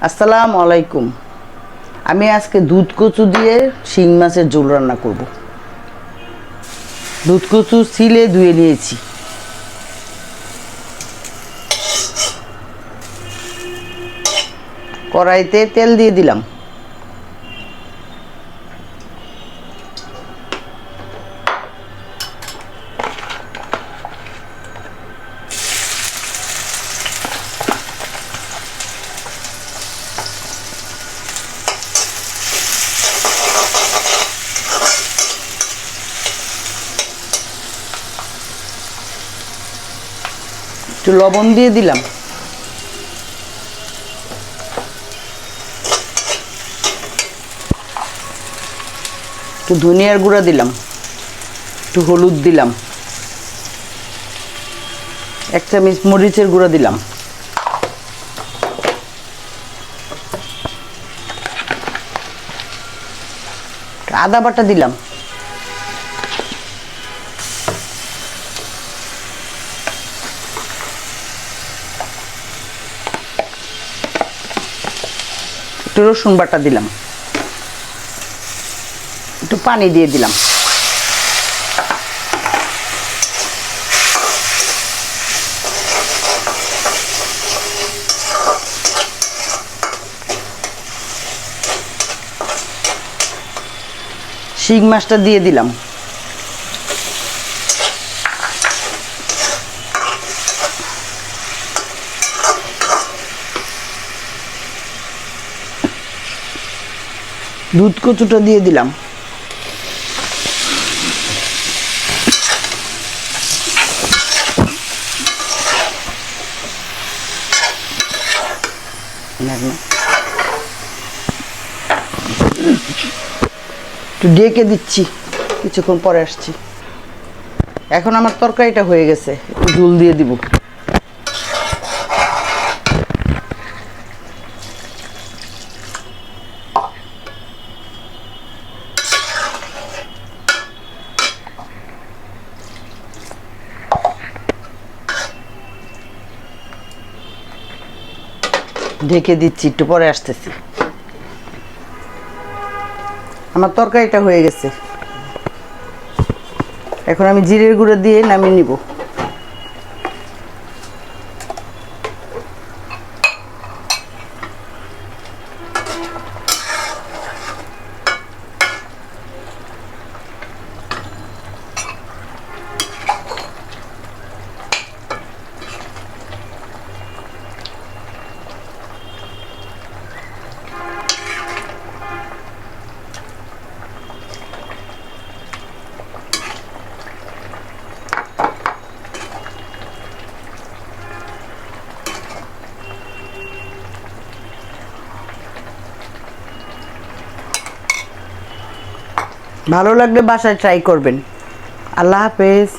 আসসালামু আলাইকুম। আমি আজকে দুধ কচু দিয়ে শিং মাছের ঝোল রান্না করব। দুধ কচু ছিলে ধুয়ে নিয়েছি। কড়াইতে তেল দিয়ে দিলাম। একটু লবণ দিয়ে দিলাম। একটু ধনিয়ার গুঁড়া দিলাম। একটু হলুদ দিলাম। 1 চামচ মরিচের গুঁড়া দিলাম। আদা বাটা দিলাম। একটু রসুন বাটা দিলাম। একটু পানি দিয়ে দিলাম। শিং মাছটা দিয়ে দিলাম। দুধ কচুটা দিয়ে দিলাম। একটু ঢেকে দিচ্ছি, কিছুক্ষণ পরে আসছি। এখন আমার তরকারিটা হয়ে গেছে, একটু ঝোল দিয়ে দিব। ঢেকে দিচ্ছি, একটু পরে আসতেছি। আমার তরকারিটা হয়ে গেছে। এখন আমি জিরের গুঁড়ো দিয়ে নামিয়ে নিব। ভালো লাগলে বাসায় ট্রাই করবেন। আল্লাহ হাফেজ।